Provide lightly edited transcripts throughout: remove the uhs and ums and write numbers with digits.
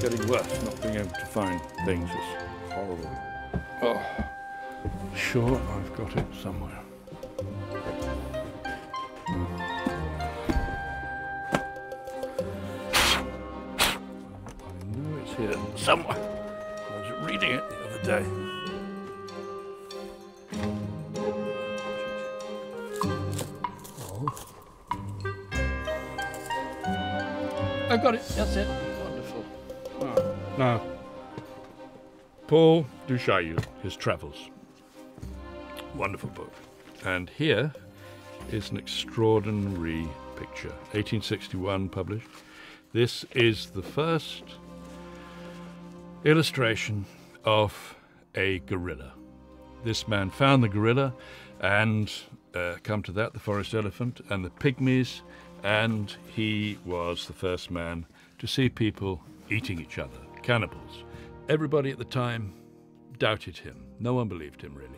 getting worse, not being able to find things. It's horrible. Oh, sure, I've got it somewhere. I know it's here somewhere. I was reading it the other day. I got it, that's it. Wonderful. Oh. Now, Paul du Chaillu, his travels. Wonderful book. And here is an extraordinary picture. 1861 published. This is the first illustration of a gorilla. This man found the gorilla and, come to that, the forest elephant and the pygmies, and he was the first man to see people eating each other, cannibals. Everybody at the time doubted him. No one believed him, really.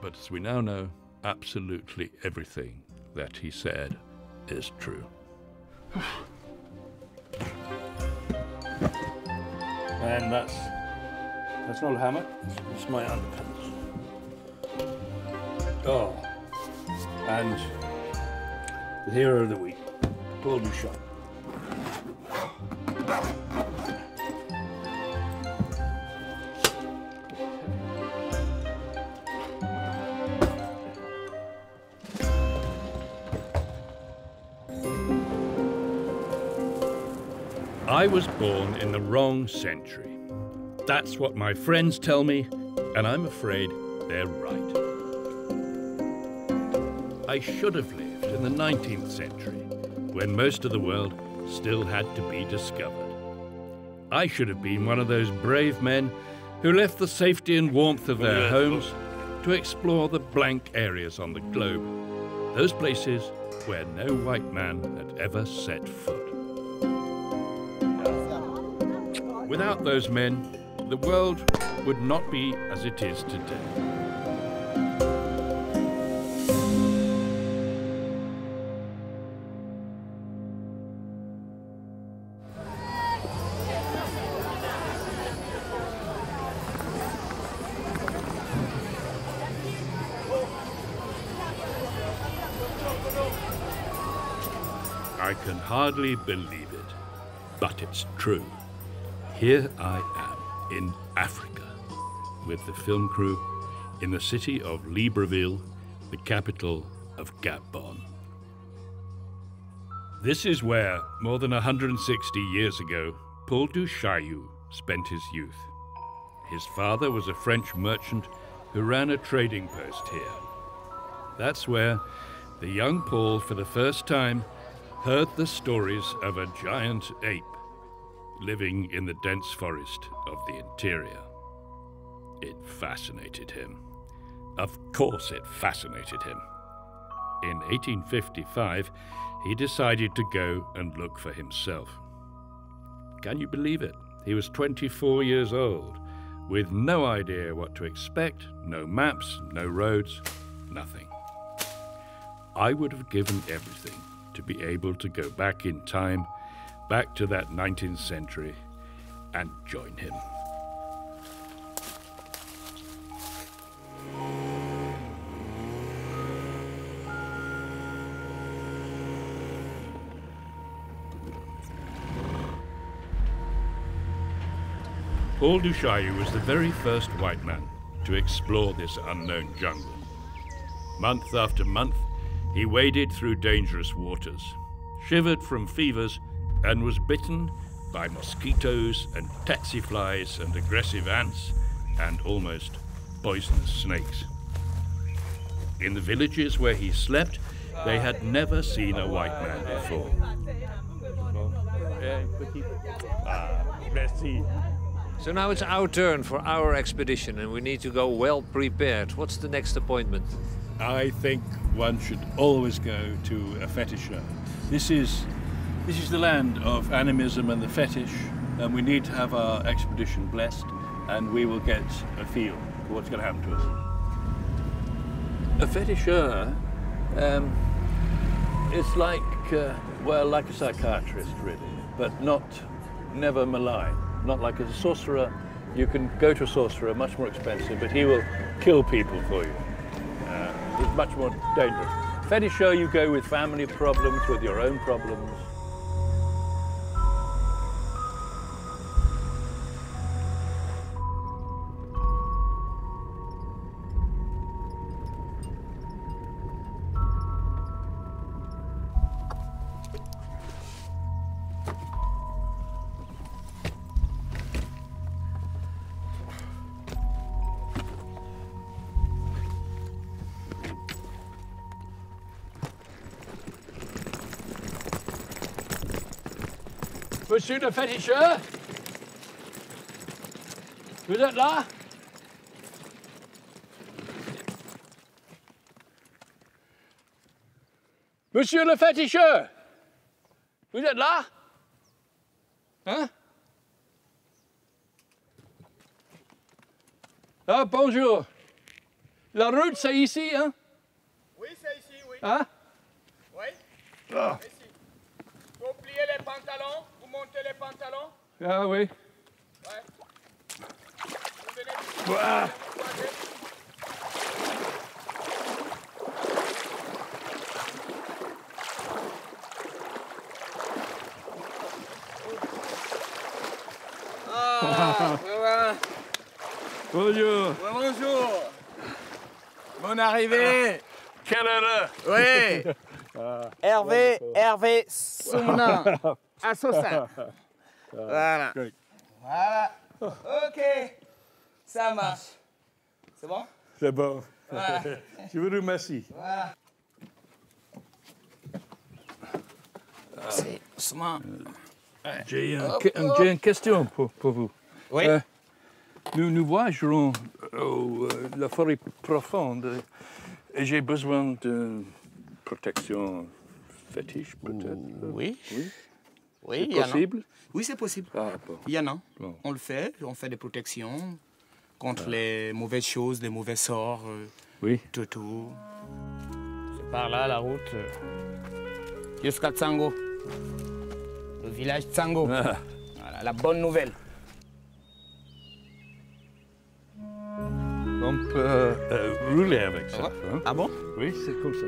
But as we now know, absolutely everything that he said is true. And that's not a hammock, it's my underpants. Oh, and the hero of the week, Paul du Chaillu. I was born in the wrong century. That's what my friends tell me, and I'm afraid they're right. I should have lived in the 19th century, when most of the world still had to be discovered. I should have been one of those brave men who left the safety and warmth of their homes to explore the blank areas on the globe, those places where no white man had ever set foot. Without those men, the world would not be as it is today. I can hardly believe it, but it's true. Here I am in Africa with the film crew in the city of Libreville, the capital of Gabon. This is where, more than 160 years ago, Paul du Chaillu spent his youth. His father was a French merchant who ran a trading post here. That's where the young Paul, for the first time, heard the stories of a giant ape living in the dense forest of the interior. It fascinated him. Of course it fascinated him. In 1855, he decided to go and look for himself. Can you believe it? He was 24 years old, with no idea what to expect, no maps, no roads, nothing. I would have given everything to be able to go back in time, back to that 19th century, and join him. Paul du Chaillu was the very first white man to explore this unknown jungle. Month after month, he waded through dangerous waters, shivered from fevers, and was bitten by mosquitoes and tsetse flies and aggressive ants and almost poisonous snakes. In the villages where he slept, they had never seen a white man before. So now it's our turn for our expedition, and we need to go well prepared. What's the next appointment? I think one should always go to a fetisheur. This is the land of animism and the fetish, and we need to have our expedition blessed, and we will get a feel for what's going to happen to us. A fetisheur is like, well, like a psychiatrist, really, but not never malign. Not like a sorcerer. You can go to a sorcerer, much more expensive, but he will kill people for you. It's much more dangerous. Fetisher, you go with family problems, with your own problems. Monsieur le féticheur, vous êtes là? Monsieur le féticheur, vous êtes là? Hein? Ah, bonjour. La route, c'est ici, hein? Oui, c'est ici, oui. Hein? Oui, Ah, ici. Vous pliez les pantalons, vous montez les pantalons. ah oui. Ouais. Vous venez Ah. voilà. Bonjour. Bonjour. Bonne arrivée. Quelle heure? Oui. Hervé Soumna. À Sosa. Voilà. Great. Voilà. Ok. Ça marche. C'est bon? C'est bon. Voilà. Je vous remercie. Voilà. C'est Soumna. J'ai une question pour vous. Oui. Nous voyagerons la forêt profonde et j'ai besoin de protection fétiche, peut-être. Oui. Oui. Oui, C'est possible? Oui, c'est possible. Ah, bon. Il y en a. Bon. On le fait. On fait des protections contre les mauvaises choses, les mauvais sorts, Oui. tout. C'est par là la route jusqu'à Tsango, le village Tsango. Ah. Voilà, la bonne nouvelle. On peut rouler avec ça. Hein? Ah bon? Oui, c'est comme ça.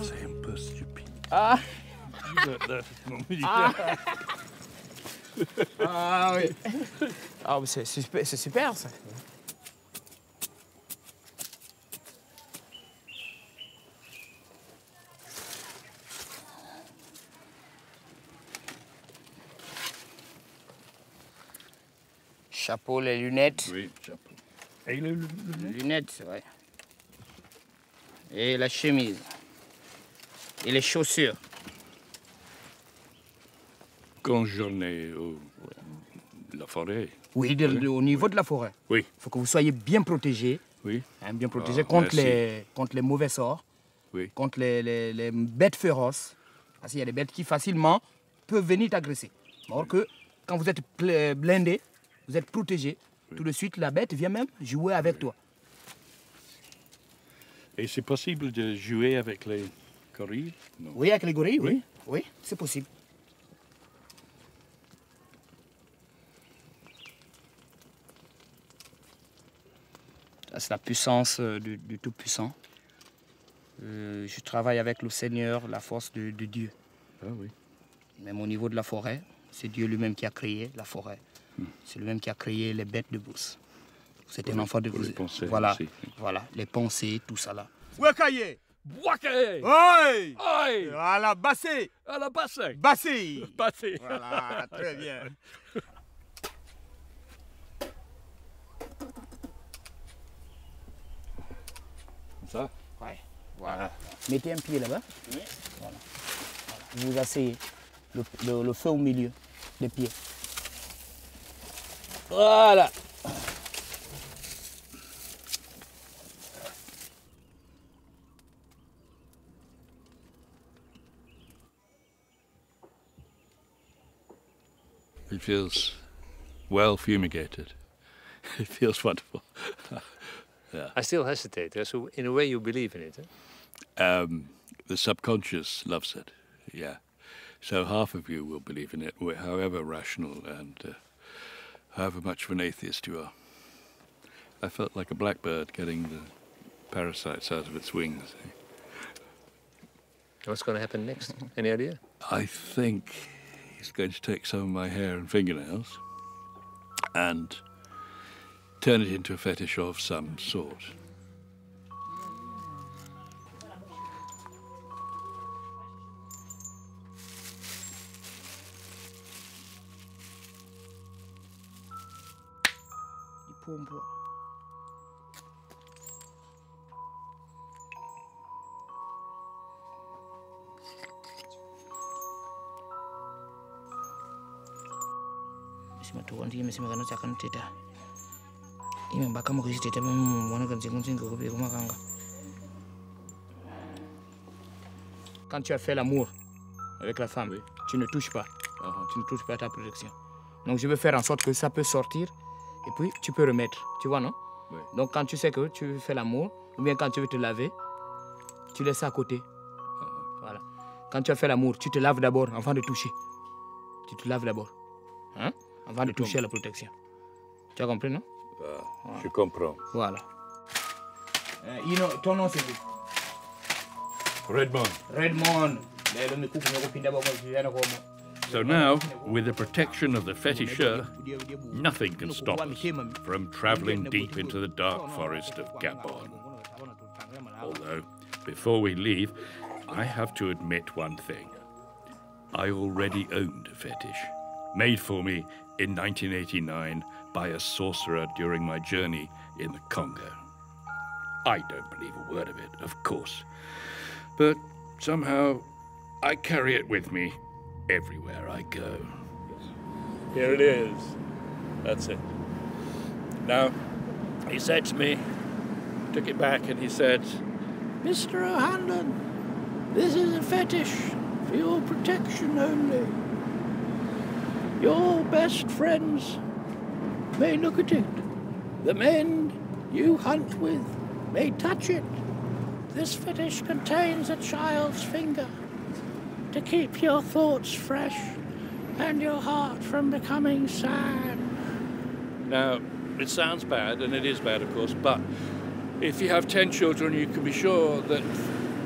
C'est un peu stupide. Ah, Ah. ah oui. Ah, c'est super ça. Chapeau, les lunettes. Oui, chapeau. Et le Lunettes, ouais. Et la chemise. Et les chaussures. Quand j'en ai la forêt. Oui, au niveau de la forêt. Oui, Il faut que vous soyez bien protégés. oui, Hein, bien protégés Ah, contre merci. les mauvais sorts, oui. contre les bêtes féroces. Parce qu'il y a des bêtes qui facilement peuvent venir t'agresser. Alors que quand vous êtes blindé, vous êtes protégé, tout de suite la bête vient même jouer avec toi. Et c'est possible de jouer avec les gorilles? Non. Oui, avec les gorilles, oui. Oui. Oui, c'est possible. Ça, c'est la puissance du Tout-Puissant. Je travaille avec le Seigneur, la force de Dieu. Ah oui. Même au niveau de la forêt, c'est Dieu lui-même qui a créé la forêt. C'est lui-même qui a créé les bêtes de brousse. C'est un enfant de pour les pensées voilà, aussi. voilà, les pensées, tout ça là. Wakaye. Boaké! Oi. Aïe! À la bassée. À la basse! Bassée. Bassé! Voilà, très bien. Comme ça? Ouais, voilà. Mettez un pied là-bas. Oui. Voilà. Vous asseyez le feu au milieu des pieds. Voilà. It feels well fumigated. It feels wonderful. I still hesitate. So in a way you believe in it. Eh? The subconscious loves it, yeah. So half of you will believe in it, however rational and however much of an atheist you are. I felt like a blackbird getting the parasites out of its wings. What's going to happen next? Any idea? I think he's going to take some of my hair and fingernails and turn it into a fetish of some sort. Quand tu as fait l'amour avec la femme, oui, tu ne touches pas. Tu ne touches pas ta protection. Donc je veux faire en sorte que ça peut sortir et puis tu peux remettre. Tu vois, non? Oui. Donc quand tu sais que tu fais l'amour, ou bien quand tu veux te laver, tu laisses ça à côté. Voilà. Quand tu as fait l'amour, tu te laves d'abord avant de toucher. Tu te laves d'abord. Hein? Avant de toucher à la protection. Tu as compris, non? Voilà. Je comprends. Voilà. Ton nom c'est quoi? Redmond. Redmond. So now, with the protection of the fetisher, nothing can stop us from traveling deep into the dark forest of Gabon. Although, before we leave, I have to admit one thing. I already owned a fetish, made for me in 1989 by a sorcerer during my journey in the Congo. I don't believe a word of it, of course, but somehow I carry it with me everywhere I go. Here it is. That's it. Now, he said to me, took it back and he said, Mr. O'Hanlon, this is a fetish for your protection only. Your best friends may look at it. The men you hunt with may touch it. This fetish contains a child's finger to keep your thoughts fresh and your heart from becoming sad. Now, it sounds bad, and it is bad, of course, but if you have 10 children, you can be sure that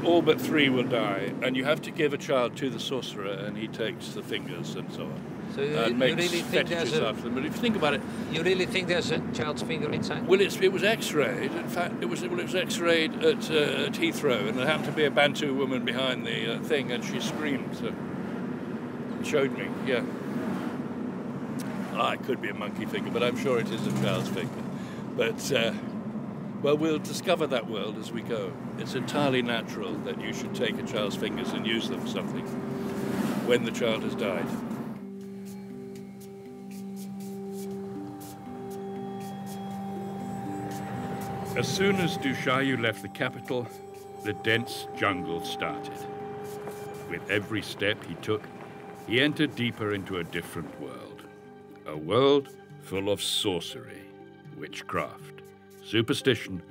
all but 3 will die, and you have to give a child to the sorcerer, and he takes the fingers and so on. So you really think there's after them. But if you think about it, you really think there's a child's finger inside? Well, it was X-rayed. In fact, it was X-rayed at Heathrow, and there happened to be a Bantu woman behind the thing, and she screamed. So it showed me, yeah. It could be a monkey finger, but I'm sure it is a child's finger. But well, we'll discover that world as we go. It's entirely natural that you should take a child's fingers and use them for something when the child has died. As soon as Du Chaillu left the capital, the dense jungle started. With every step he took, he entered deeper into a different world. A world full of sorcery, witchcraft, superstition,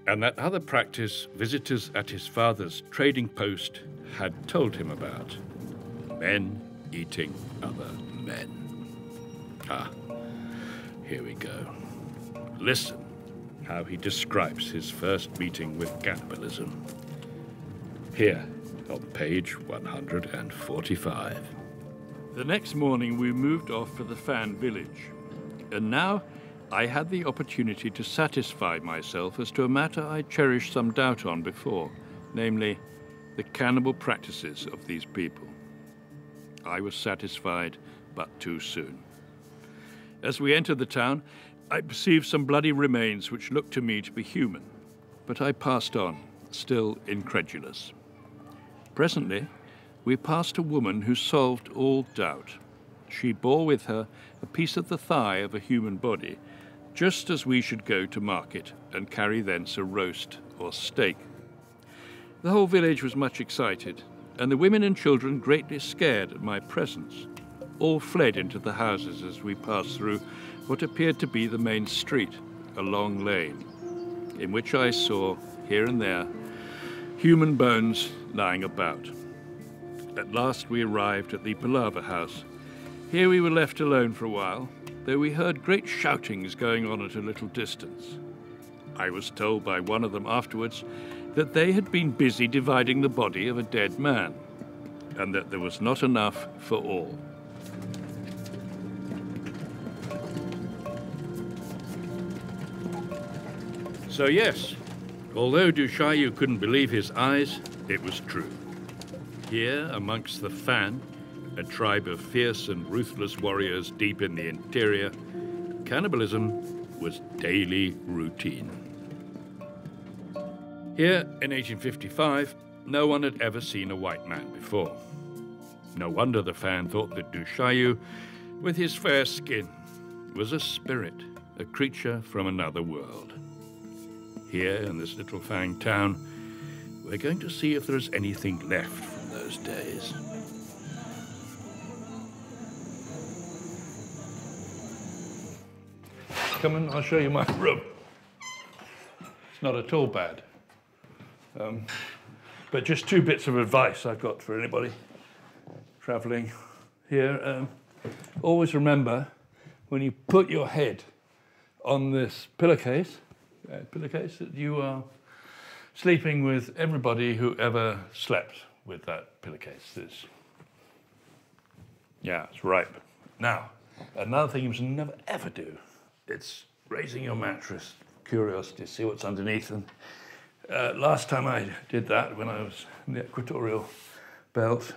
and that other practice visitors at his father's trading post had told him about. Men eating other men. Here we go. Listen how he describes his first meeting with cannibalism. Here, on page 145. The next morning we moved off for the Fang village, and now I had the opportunity to satisfy myself as to a matter I cherished some doubt on before, namely, the cannibal practices of these people. I was satisfied, but too soon. As we entered the town, I perceived some bloody remains which looked to me to be human, but I passed on, still incredulous. Presently, we passed a woman who solved all doubt. She bore with her a piece of the thigh of a human body, just as we should go to market and carry thence a roast or steak. The whole village was much excited, and the women and children greatly scared at my presence. All fled into the houses as we passed through what appeared to be the main street, a long lane, in which I saw, here and there, human bones lying about. At last we arrived at the Palaver house. Here we were left alone for a while, though we heard great shoutings going on at a little distance. I was told by one of them afterwards that they had been busy dividing the body of a dead man, and that there was not enough for all. So yes, although Du Chaillu couldn't believe his eyes, it was true. Here, amongst the Fang, a tribe of fierce and ruthless warriors deep in the interior, cannibalism was daily routine. Here, in 1855, no one had ever seen a white man before. No wonder the Fang thought that Du Chaillu, with his fair skin, was a spirit, a creature from another world. Here, in this little Fang town, we're going to see if there's anything left from those days. Come in, I'll show you my room. It's not at all bad. But just two bits of advice I've got for anybody traveling here. Always remember, when you put your head on this pillowcase, that you are sleeping with everybody who ever slept with that pillowcase. It's ripe. Now, another thing you must never ever do, it's raising your mattress, curiosity, see what's underneath. And last time I did that, when I was in the equatorial belt,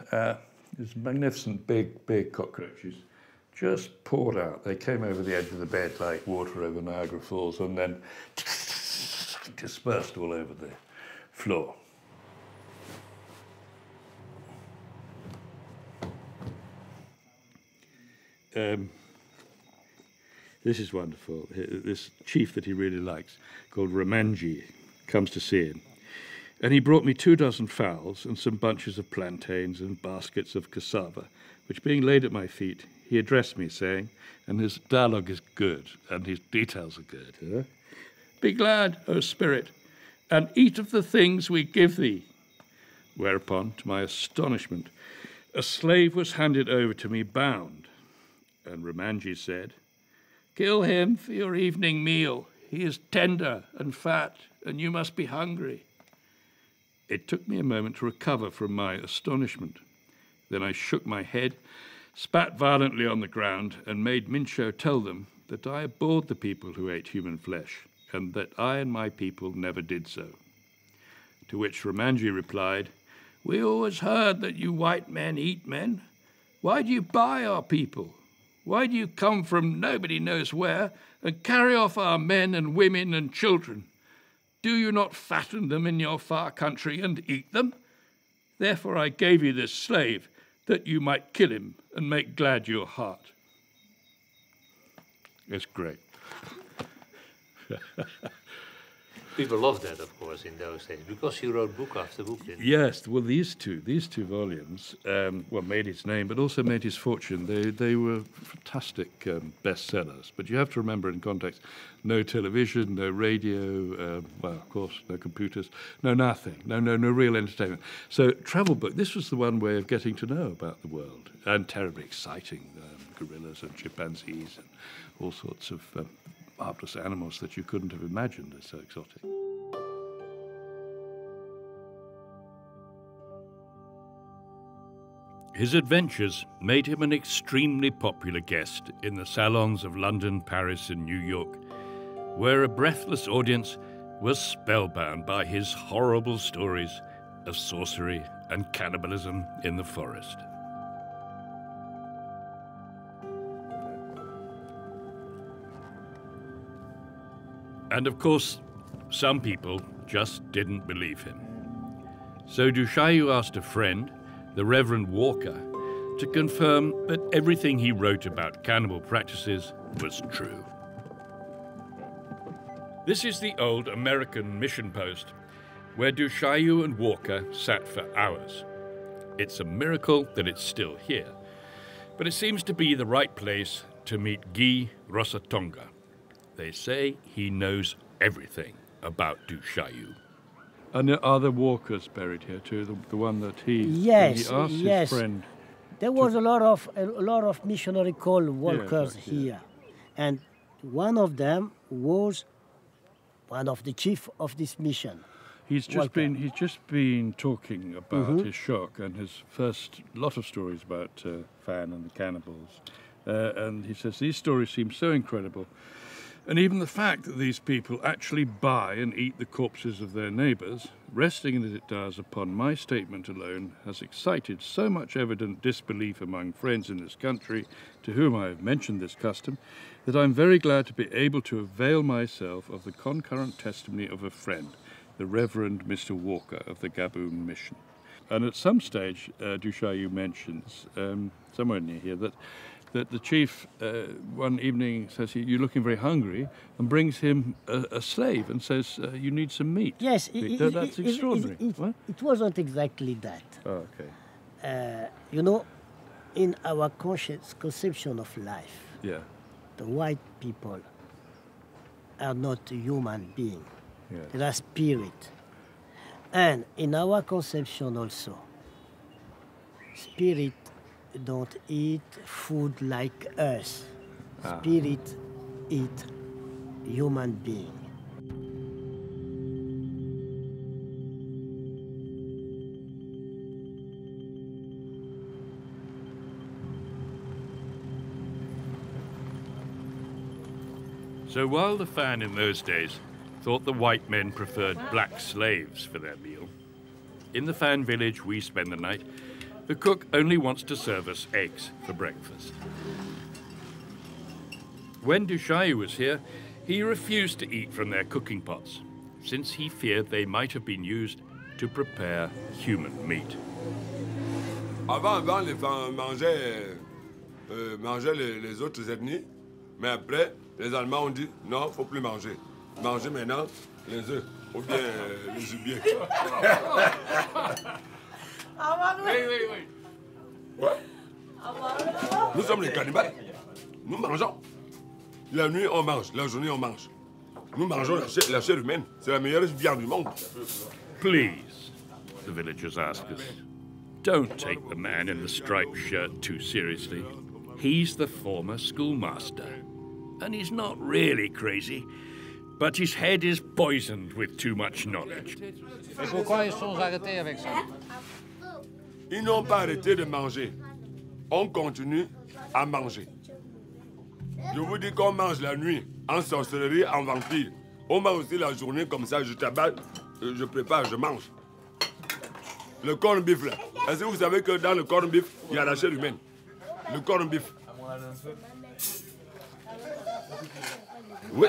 these magnificent big cockroaches just poured out. They came over the edge of the bed like water over Niagara Falls, and then dispersed all over the floor. This is wonderful. This chief that he really likes, called Ramanji, comes to see him. And he brought me 24 fowls and some bunches of plantains and baskets of cassava, which being laid at my feet, he addressed me, saying, and his dialogue is good, and his details are good, "Be glad, O spirit, and eat of the things we give thee." Whereupon, to my astonishment, a slave was handed over to me bound, and Ramanji said, "Kill him for your evening meal. He is tender and fat, and you must be hungry." It took me a moment to recover from my astonishment. Then I shook my head, spat violently on the ground, and made Mincho tell them that I abhorred the people who ate human flesh, and that I and my people never did so. To which Ramanji replied, "We always heard that you white men eat men. Why do you buy our people? Why do you come from nobody knows where and carry off our men and women and children? Do you not fatten them in your far country and eat them? Therefore I gave you this slave, that you might kill him and make glad your heart." It's great. People loved that, of course, in those days, because he wrote book after book, didn't he? Yes, well, these two volumes, made his name, but also made his fortune. They were fantastic bestsellers. But you have to remember in context, no television, no radio, of course, no computers, no nothing, no real entertainment. So travel book, this was the one way of getting to know about the world, and terribly exciting, gorillas and chimpanzees and all sorts of marvelous animals that you couldn't have imagined as so exotic. His adventures made him an extremely popular guest in the salons of London, Paris, and New York, where a breathless audience was spellbound by his horrible stories of sorcery and cannibalism in the forest. And of course, some people just didn't believe him. So Du Chaillu asked a friend, the Reverend Walker, to confirm that everything he wrote about cannibal practices was true. This is the old American mission post, where Du Chaillu and Walker sat for hours. It's a miracle that it's still here, but it seems to be the right place to meet Guy Rosatonga. They say he knows everything about Du Chaillu. And are there walkers buried here too? The one that he Yes, he asked yes. his friend. There was a lot of missionary called walkers here, and one of them was one of the chief of this mission. He's just been talking about his shock and his first lot of stories about Fang and the cannibals, and he says these stories seem so incredible, and even the fact that these people actually buy and eat the corpses of their neighbours, resting as it does upon my statement alone, has excited so much evident disbelief among friends in this country to whom I have mentioned this custom, that I'm very glad to be able to avail myself of the concurrent testimony of a friend, the Reverend Mr. Walker of the Gaboon Mission. And at some stage, Du Chaillu mentions, somewhere near here, that the chief one evening says, "You're looking very hungry," and brings him a slave and says, "You need some meat." Yes, that's extraordinary. It wasn't exactly that. Oh, okay. You know, in our conception of life, the white people are not a human being. They are spirit. And in our conception also, spirit don't eat food like us. Spirit eat human being. So while the Fang in those days thought the white men preferred black slaves for their meal, in the Fang village we spend the night, the cook only wants to serve us eggs for breakfast. When Du Chaillu was here, he refused to eat from their cooking pots, since he feared they might have been used to prepare human meat. Avant, les femmes mangeaient les autres ethnies, mais après, les Allemands ont dit non, faut plus manger. Mangez maintenant les œufs ou bien les gibiers. Oui. Ouais. Nous sommes les cannibales. Nous mangeons. La nuit, on mange. La journée, on mange. Nous mangeons la chair humaine. C'est la meilleure viande du monde. Please, the villagers ask us, don't take the man in the striped shirt too seriously. He's the former schoolmaster. And he's not really crazy, but his head is poisoned with too much knowledge. Et pourquoi ils sont arrêtés avec ça? Ils n'ont pas arrêté de manger. On continue à manger. Je vous dis qu'on mange la nuit, en sorcellerie, en vampire. On mange aussi la journée comme ça, je tabasse, je prépare, je mange. Le corn beef là. Est-ce que vous savez que dans le corn beef, il y a la chair humaine? Le corn beef. Oui.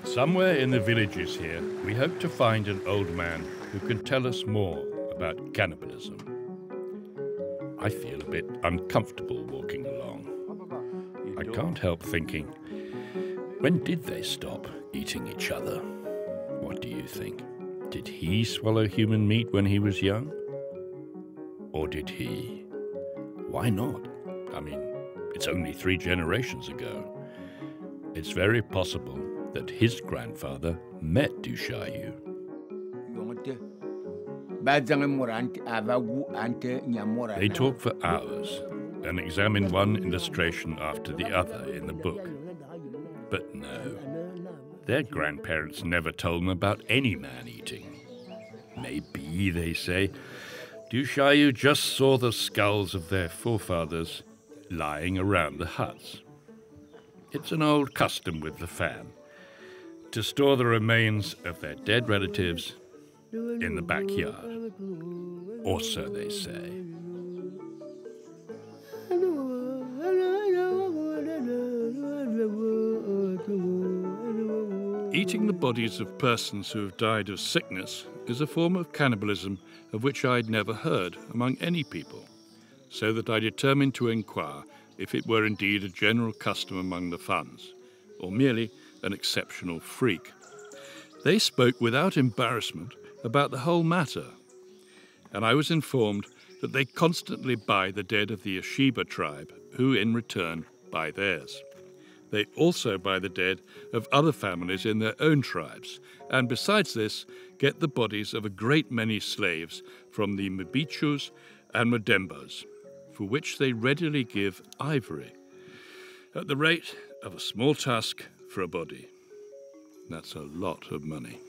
Somewhere in the villages here, we hope to find an old man who can tell us more about cannibalism. I feel a bit uncomfortable walking along. I can't help thinking, when did they stop eating each other? What do you think? Did he swallow human meat when he was young? Or did he? Why not? I mean, it's only 3 generations ago. It's very possible that his grandfather met Du Chaillu. They talk for hours and examine one illustration after the other in the book. But no, their grandparents never told them about any man eating. Maybe, they say, Du Chaillu just saw the skulls of their forefathers lying around the huts. It's an old custom with the Fang to store the remains of their dead relatives in the backyard, or so they say. Eating the bodies of persons who have died of sickness is a form of cannibalism of which I'd never heard among any people, so that I determined to inquire if it were indeed a general custom among the Fangs, or merely an exceptional freak. They spoke without embarrassment about the whole matter, and I was informed that they constantly buy the dead of the Ashiba tribe, who in return buy theirs. They also buy the dead of other families in their own tribes, and besides this, get the bodies of a great many slaves from the Mbichus and Madembas, for which they readily give ivory, at the rate of a small tusk for a body. That's a lot of money.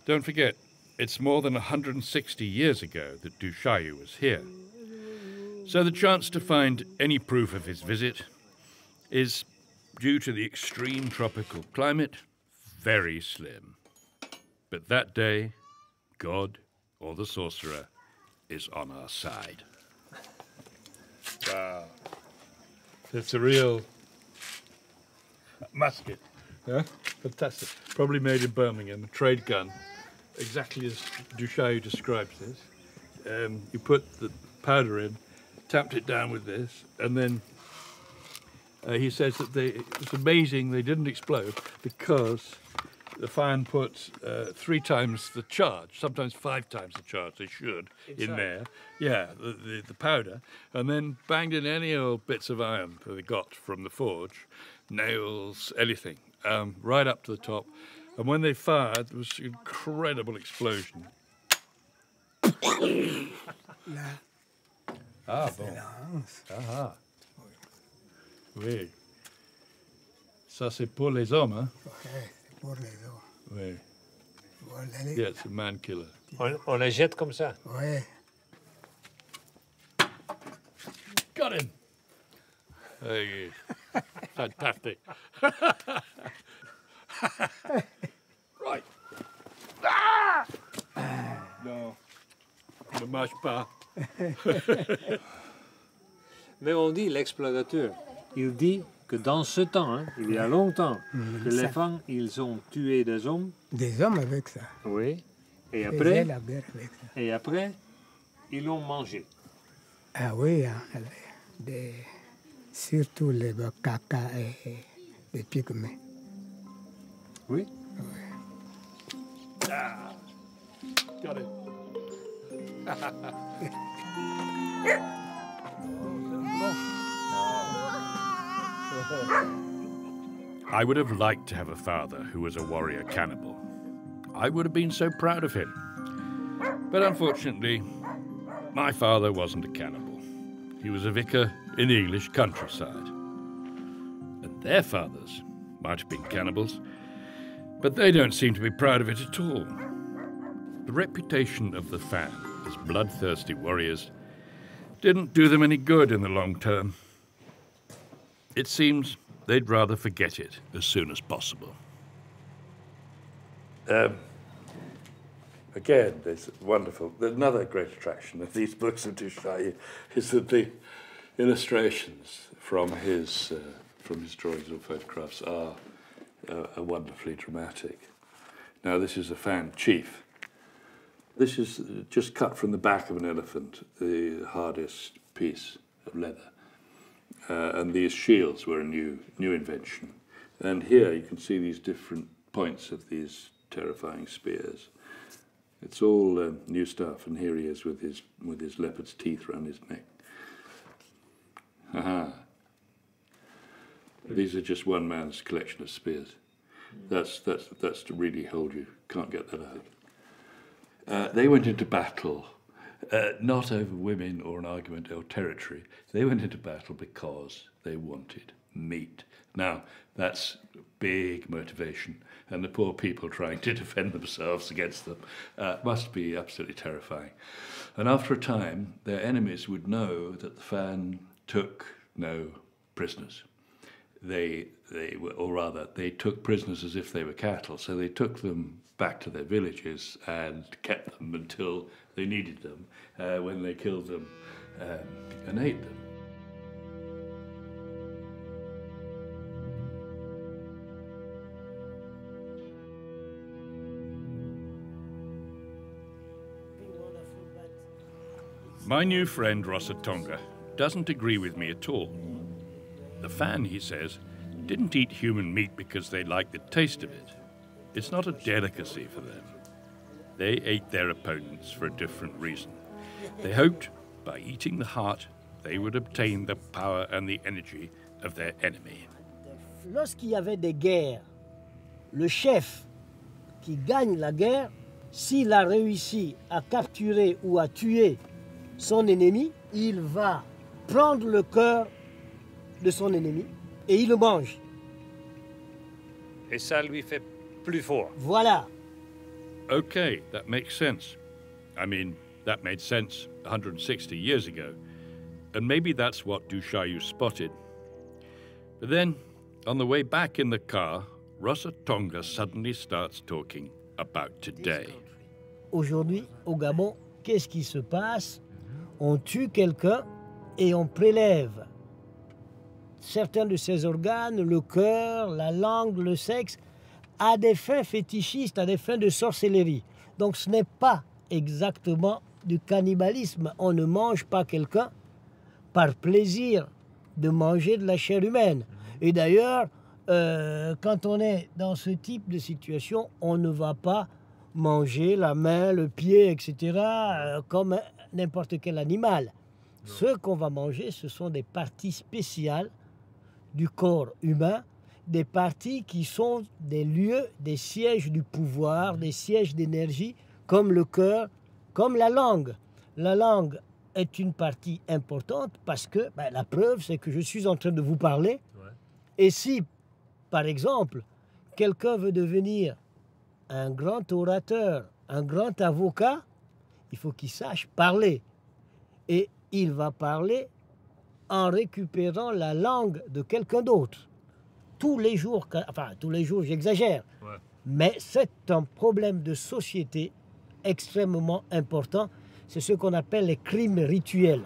Don't forget, it's more than 160 years ago that Du Chaillu was here. So the chance to find any proof of his visit is, due to the extreme tropical climate, very slim. But that day, God, or the sorcerer, is on our side. Wow. It's a real musket. Yeah? Fantastic. Probably made in Birmingham, a trade gun. Exactly as Du Chaillu describes this. You put the powder in, tapped it down with this, and then he says that it's amazing they didn't explode because the fan put 3 times the charge, sometimes 5 times the charge they should in there. Yeah, the powder, and then banged in any old bits of iron that they got from the forge, nails, anything, right up to the top. And when they fired, there was an incredible explosion. Ah, bon. Ah, oui. Ça, c'est pour les hommes, hein? Pour les hommes. Oui. Voilà. Yeah, it's a man killer. On les jette comme ça. Ouais. Got him! Hey, fantastic. Right. Ah! Non, ne marche pas. Mais on dit l'explorateur. Il dit que dans ce temps, hein, il y a longtemps, que les Fang, ils ont tué des hommes. Des hommes avec ça. Oui. Et Ils après, faisaient la guerre avec ça. et après, ils l'ont mangé. Ah oui, hein, surtout les caca et les pygmées. Oui. Ah, got it. I would have liked to have a father who was a warrior cannibal. I would have been so proud of him. But unfortunately, my father wasn't a cannibal. He was a vicar in the English countryside. And their fathers might have been cannibals, but they don't seem to be proud of it at all. The reputation of the Fang as bloodthirsty warriors didn't do them any good in the long term. It seems they'd rather forget it as soon as possible. Again, it's wonderful. Another great attraction of these books of Du Chaillu is that the illustrations from his drawings or photographs are wonderfully dramatic. Now, this is a Fang chief. This is just cut from the back of an elephant, the hardest piece of leather. And these shields were a new invention. And here you can see these different points of these terrifying spears. It's all new stuff, and here he is with his leopard's teeth around his neck. Haha. These are just one man's collection of spears. That's to really hold you. Can't get that out. They went into battle, not over women or an argument or territory. They went into battle because they wanted meat. Now, that's big motivation, and the poor people trying to defend themselves against them must be absolutely terrifying. And after a time, their enemies would know that the Fang took no prisoners. They took prisoners as if they were cattle, so they took them back to their villages and kept them until they needed them, when they killed them and ate them. My new friend Rossatonga doesn't agree with me at all. The Fang, he says, didn't eat human meat because they liked the taste of it. It's not a delicacy for them. They ate their opponents for a different reason. They hoped, by eating the heart, they would obtain the power and the energy of their enemy. Lorsqu'il y avait des guerres, le chef qui gagne la guerre, s'il a réussi à capturer ou à tuer son ennemi, il va prendre le cœur de son ennemi et il le mange. Et ça lui fait plus fort. Voilà. Okay, that makes sense. I mean, that made sense 160 years ago. And maybe that's what Du Chaillu spotted. But then, on the way back in the car, Tonga suddenly starts talking about today. Aujourd'hui, au Gabon, qu'est-ce qui se passe? On tue quelqu'un et on prélève certains de ses organes, le cœur, la langue, le sexe, à des fins fétichistes, à des fins de sorcellerie. Donc ce n'est pas exactement du cannibalisme. On ne mange pas quelqu'un par plaisir de manger de la chair humaine. Et d'ailleurs, quand on est dans ce type de situation, on ne va pas manger la main, le pied, etc., comme n'importe quel animal. Ce qu'on va manger, ce sont des parties spéciales du corps humain, des parties qui sont des lieux, des sièges du pouvoir, des sièges d'énergie, comme le cœur, comme la langue. La langue est une partie importante parce que la preuve, c'est que je suis en train de vous parler. Ouais. Et si, par exemple, quelqu'un veut devenir un grand orateur, un grand avocat, il faut qu'il sache parler. Et il va parler en récupérant la langue de quelqu'un d'autre. Tous les jours, j'exagère, ouais. Mais c'est un problème de société extrêmement important. C'est ce qu'on appelle les crimes rituels.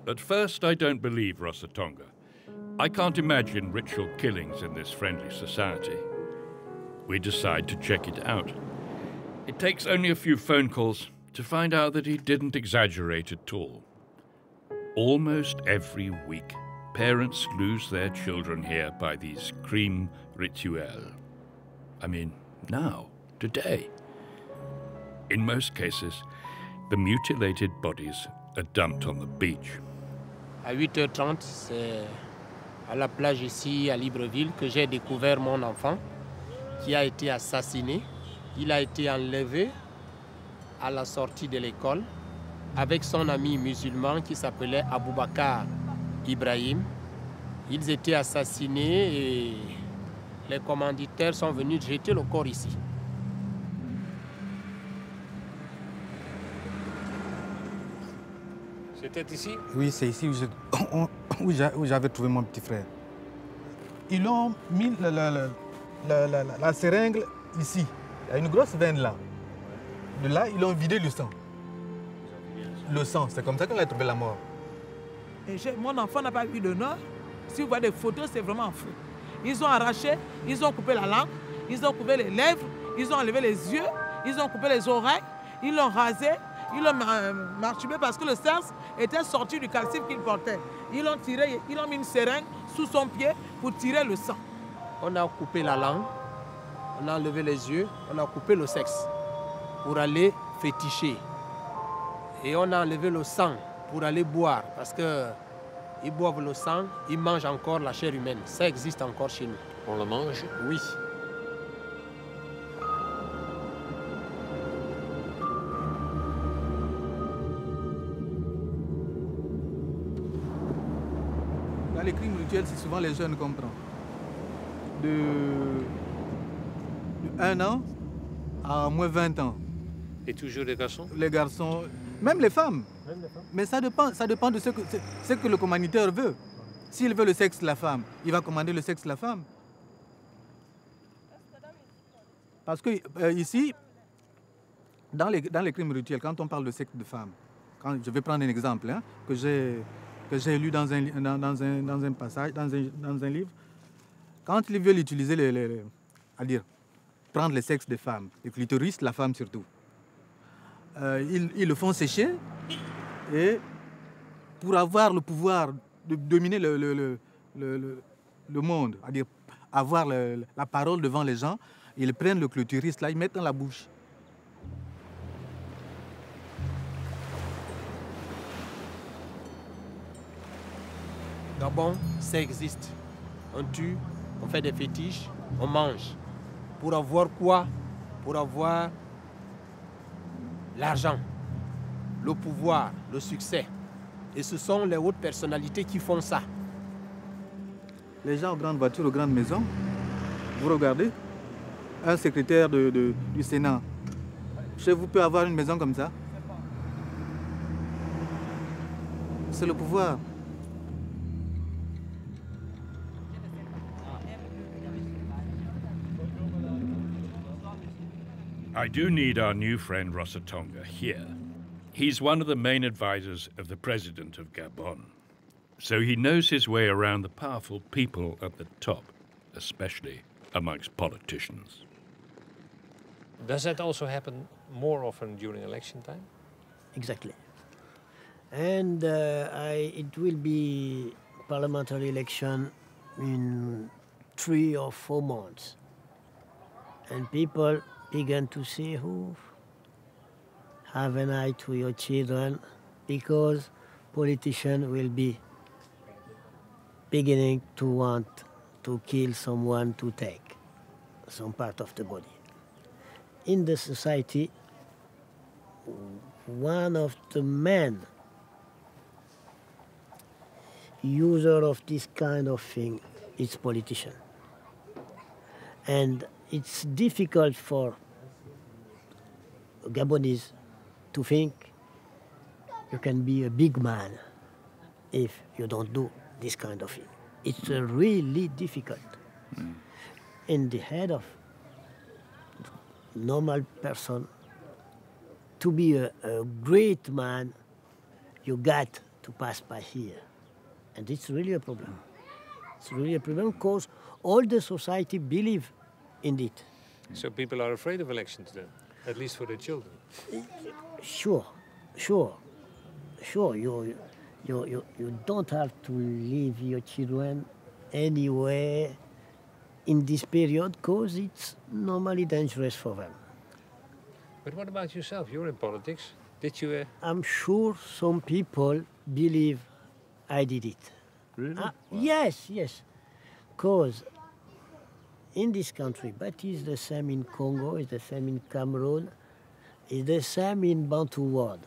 At first, I don't believe Tonga. I can't imagine ritual killings in this friendly society. We decide to check it out. It takes only a few phone calls to find out that he didn't exaggerate at all. Almost every week, parents lose their children here by these crimes rituels. I mean, now, today. In most cases, the mutilated bodies are dumped on the beach. À 8h30, c'est à la plage ici, à Libreville, que j'ai découvert mon enfant qui a été assassiné. Il a été enlevé à la sortie de l'école avec son ami musulman qui s'appelait Aboubakar Ibrahim. Ils étaient assassinés et les commanditaires sont venus jeter le corps ici. C'était ici? Oui, c'est ici où j'avais trouvé mon petit frère. Ils ont mis la seringue ici. Il y a une grosse veine là. De là, ils ont vidé le sang. Le sang, c'est comme ça qu'on a trouvé la mort. Et mon enfant n'a pas eu de nom. Si vous voyez des photos, c'est vraiment fou. Ils ont arraché, ils ont coupé la langue, ils ont coupé les lèvres, ils ont enlevé les yeux, ils ont coupé les oreilles, ils l'ont rasé, ils l'ont masturbé parce que le sexe était sorti du calcif qu'il portait. Ils l'ont tiré, ils ont mis une seringue sous son pied pour tirer le sang. On a coupé la langue, on a enlevé les yeux, on a coupé le sexe pour aller féticher. Et on a enlevé le sang pour aller boire parce qu'ils boivent le sang, ils mangent encore la chair humaine. Ça existe encore chez nous. On le mange? Oui. Dans les crimes rituels, c'est souvent les jeunes qu'on prend. De 1 an à moins 20 ans. Et toujours les garçons? Les garçons, même les femmes. Mais ça dépend de ce que le commanditaire veut. S'il veut le sexe de la femme, il va commander le sexe de la femme. Parce que ici, dans les crimes rituels, quand on parle de sexe de femme, je vais prendre un exemple que j'ai lu dans un passage, dans un livre, quand ils veulent utiliser prendre le sexe des femmes, le clitoris, la femme surtout, ils le font sécher et pour avoir le pouvoir de dominer le monde, c'est-à-dire avoir la parole devant les gens, ils prennent le clôturiste, là, ils mettent dans la bouche. Gabon, ça existe. On tue, on fait des fétiches, on mange. Pour avoir quoi? Pour avoir l'argent, le pouvoir, le succès. Et ce sont les hautes personnalités qui font ça. Les gens aux grandes voitures, aux grandes maisons, vous regardez, un secrétaire du Sénat, chez vous peut avoir une maison comme ça. C'est le pouvoir. I do need our new friend Rossatonga here. He's one of the main advisors of the president of Gabon. So he knows his way around the powerful people at the top, especially amongst politicians. Does that also happen more often during election time? Exactly. And it will be parliamentary election in 3 or 4 months. And people begin to say, who have an eye to your children, because politicians will be beginning to want to kill someone to take some part of the body. In the society, one of the men user of this kind of thing is politician. And it's difficult for Gabonese to think you can be a big man if you don't do this kind of thing. It's really difficult. In the head of normal person, to be a great man, you got to pass by here. And it's really a problem. It's really a problem because all the society believe in it. So people are afraid of elections then, at least for their children? Sure. You don't have to leave your children anywhere in this period because it's normally dangerous for them. But what about yourself? You're in politics. Did you... I'm sure some people believe I did it. Really? Wow. Yes. Because in this country, but it's the same in Congo, it's the same in Cameroon, it's the same in Bantu world.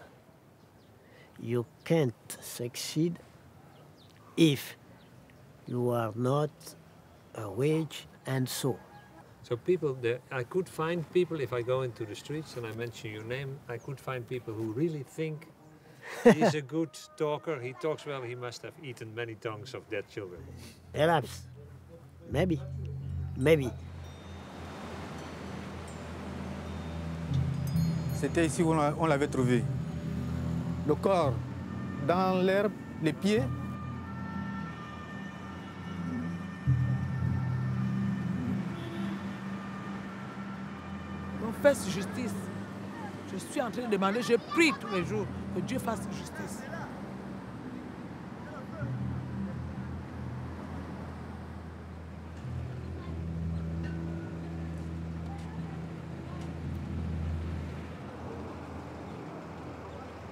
You can't succeed if you are not a wage and so. So people there, I could find people, if I go into the streets and I mention your name, I could find people who really think he's a good talker, he talks well, he must have eaten many tongues of dead children. Perhaps. Maybe. C'était ici où on l'avait trouvé. Le corps dans l'herbe, les pieds. On fasse justice. Je suis en train de demander, je prie tous les jours que Dieu fasse justice.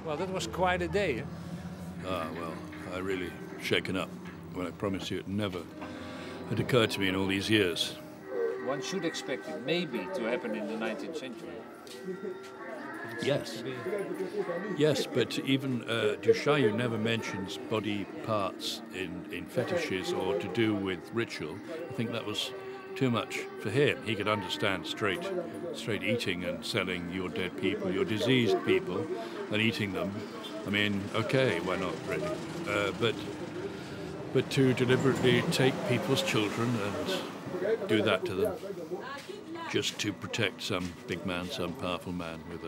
Well, that was quite a day, eh? Ah, well, I really shaken up when I promise you it never had occurred to me in all these years. One should expect it maybe to happen in the 19th century. Yes, but even Du Chaillu never mentions body parts in fetishes or to do with ritual. I think that was too much for him. He could understand straight eating and selling your dead people, your diseased people, and eating them. I mean, okay, why not, really? But to deliberately take people's children and do that to them, just to protect some big man, some powerful man with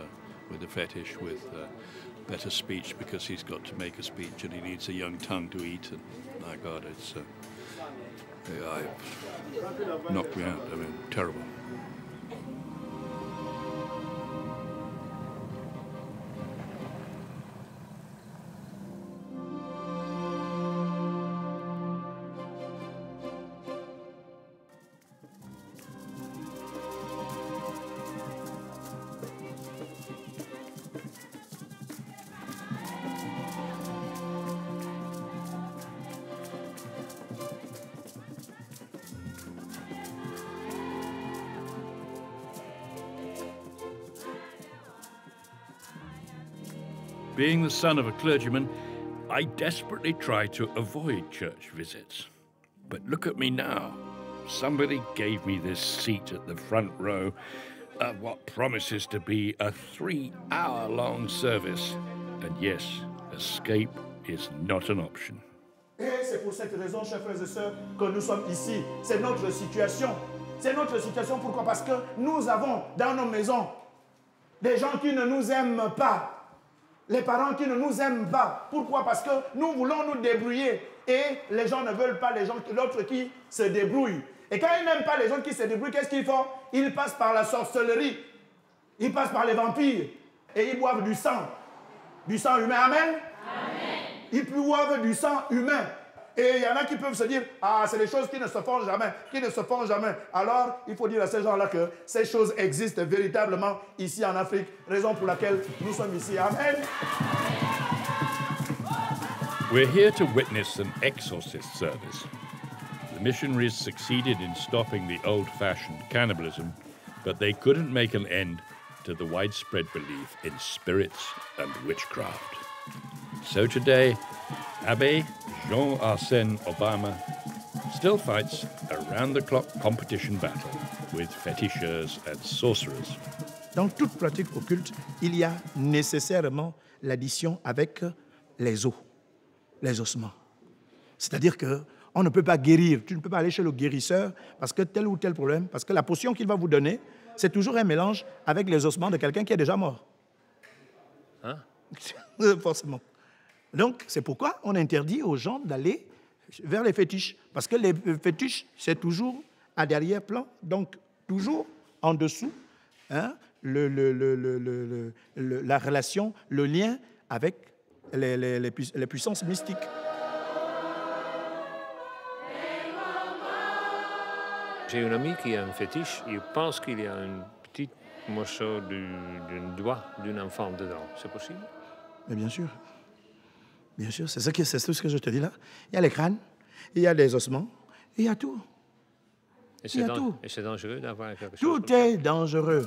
a fetish, with better speech because he's got to make a speech and he needs a young tongue to eat. And my God, it's knocked me out. I mean, terrible. Being the son of a clergyman, I desperately try to avoid church visits. But look at me now. Somebody gave me this seat at the front row of what promises to be a 3-hour-long service. And yes, escape is not an option. Et c'est pour cette raison, chers frères et sœurs, que nous sommes ici. C'est notre situation. C'est notre situation. Pourquoi? Parce que nous avons dans nos maisons des gens qui ne nous aiment pas. Les parents qui ne nous aiment pas. Pourquoi? Parce que nous voulons nous débrouiller. Et les gens ne veulent pas l'autre qui se débrouille. Et quand ils n'aiment pas les gens qui se débrouillent, qu'est-ce qu'ils font? Ils passent par la sorcellerie. Ils passent par les vampires. Et ils boivent du sang. Du sang humain. Amen? Amen. Ils boivent du sang humain. Et il y en a qui peuvent se dire, ah, c'est des choses qui ne se font jamais, qui ne se font jamais. Alors, il faut dire à ces gens-là que ces choses existent véritablement ici en Afrique, raison pour laquelle nous sommes ici. Amen. We're here to witness an exorcist service. The missionaries succeeded in stopping the old-fashioned cannibalism, but they couldn't make an end to the widespread belief in spirits and witchcraft. So today, Abbé Jean-Arsène Obama still fights a round-the-clock competition battle with féticheurs and sorcerers. Dans toute pratique occulte, il y a nécessairement l'addition avec les os, les ossements. C'est-à-dire qu'on ne peut pas guérir. Tu ne peux pas aller chez le guérisseur parce que tel ou tel problème, parce que la potion qu'il va vous donner, c'est toujours un mélange avec les ossements de quelqu'un qui est déjà mort. Hein? Forcément. Donc, c'est pourquoi on interdit aux gens d'aller vers les fétiches. Parce que les fétiches, c'est toujours à derrière-plan, donc toujours en dessous, hein, la relation, le lien avec les puissances mystiques. J'ai un ami qui a un fétiche, il pense qu'il y a un petit morceau d'un doigt d'un enfant dedans. C'est possible? Mais bien sûr. Bien sûr, c'est tout ce que je te dis là. Il y a les crânes, il y a les ossements, il y a tout. Et c'est dangereux d'avoir quelque chose comme ça? Tout est dangereux.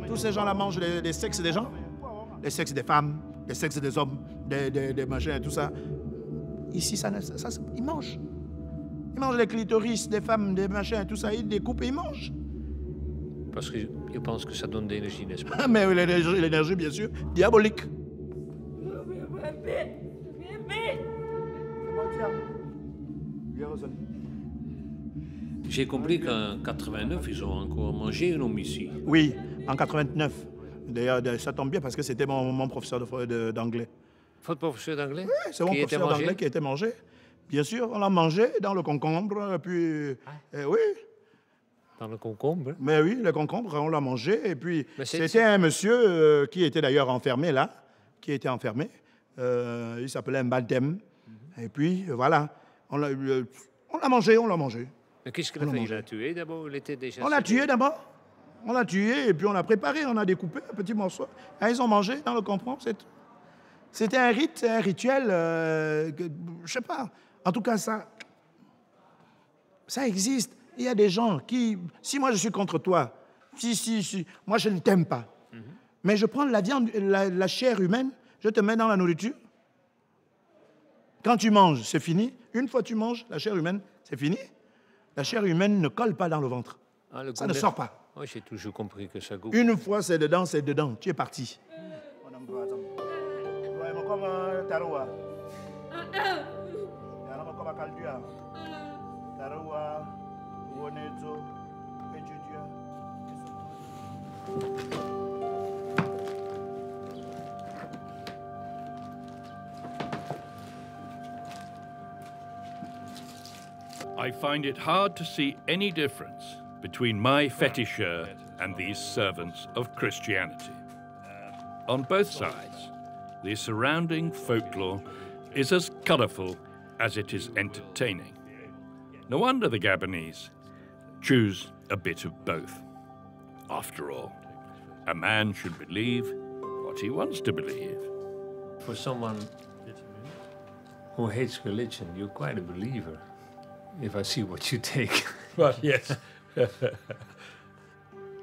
Tous ces gens-là mangent les sexes des gens, les sexes des femmes, les sexes des hommes, des machins, tout ça. Ici, ils mangent. Ils mangent les clitoris des femmes, des machins, tout ça. Ils découpent et ils mangent. Parce que je pense que ça donne de l'énergie, n'est-ce pas? Mais l'énergie, bien sûr, diabolique. J'ai compris qu'en 89, ils ont encore mangé un homme ici. Oui, en 89. D'ailleurs, ça tombe bien parce que c'était mon professeur d'anglais. Votre professeur d'anglais? Oui, c'est mon professeur d'anglais qui a été mangé. Bien sûr, on l'a mangé dans le concombre, puis... oui. Dans le concombre? Mais oui, le concombre, on l'a mangé. Et puis, c'était un monsieur qui était d'ailleurs enfermé là, qui était enfermé. Il s'appelait Mbadem. Et puis, voilà, on l'a mangé, on l'a mangé. Mais qu'est-ce qu'il a fait? Il l'a tué d'abord? Il était déjà... On l'a tué d'abord. On l'a tué et puis on l'a préparé, on a découpé un petit morceau. Et ils ont mangé dans le concombre, c'est tout. C'était un rite, un rituel, je sais pas. En tout cas, ça existe. Il y a des gens qui... Si moi je suis contre toi, si, moi je ne t'aime pas, mais je prends la viande, la chair humaine, je te mets dans la nourriture. Quand tu manges, c'est fini. Une fois que tu manges la chair humaine, c'est fini. La chair humaine ne colle pas dans le ventre. Ça ne sort pas. Oui, j'ai toujours compris que ça goûte. Une fois c'est dedans, tu es parti. I find it hard to see any difference between my fetisher and these servants of Christianity. On both sides, the surrounding folklore is as colourful as it is entertaining. No wonder the Gabonese choose a bit of both. After all, a man should believe what he wants to believe. For someone who hates religion, you're quite a believer, if I see what you take. Well, yes.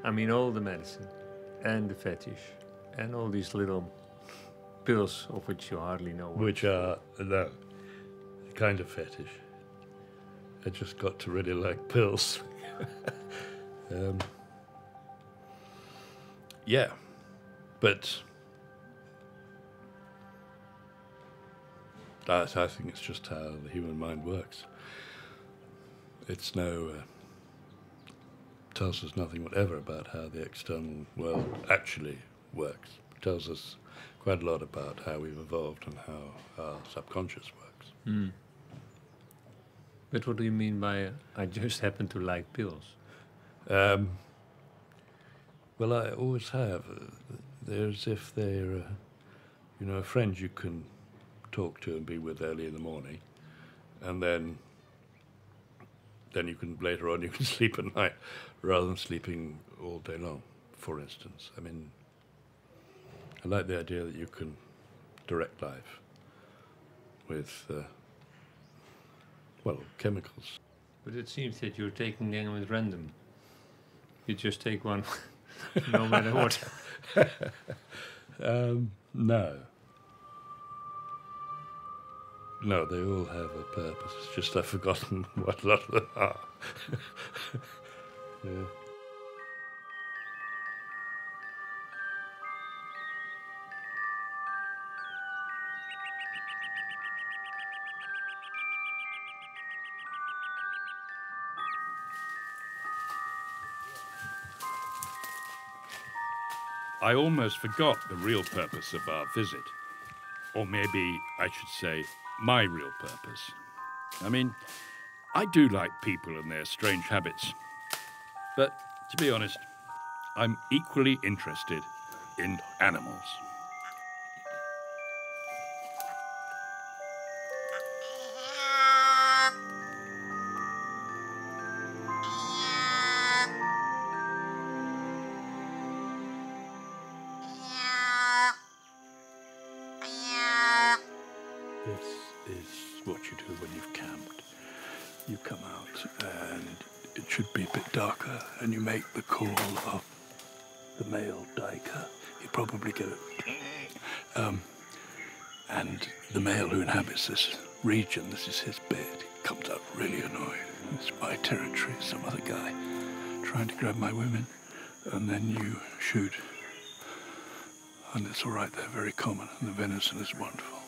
I mean, all the medicine and the fetish and all these little pills of which you hardly know. Which are, no, kind of fetish. I just got to really like pills. Yeah, but I think it's just how the human mind works. It's tells us nothing whatever about how the external world actually works. It tells us quite a lot about how we've evolved and how our subconscious works. Mm. But what do you mean by, I just happen to like pills? Well, I always have. They're as if they're, a friend you can talk to and be with early in the morning, and then you can, later on, you can sleep at night rather than sleeping all day long, for instance. I mean, I like the idea that you can direct life with, chemicals. But it seems that you're taking them at random. You just take one, no matter what. No. No, they all have a purpose. It's just I've forgotten what a lot of them are. Yeah. I almost forgot the real purpose of our visit. Or maybe I should say, my real purpose. I mean, I do like people and their strange habits. But to be honest, I'm equally interested in animals. This is what you do when you've camped. You come out and it should be a bit darker and you make the call of the male duiker. You probably get it. And the male who inhabits this region, this is his bed, comes up really annoyed. It's my territory, some other guy trying to grab my women. And then you shoot. And it's all right, they're very common, and the venison is wonderful.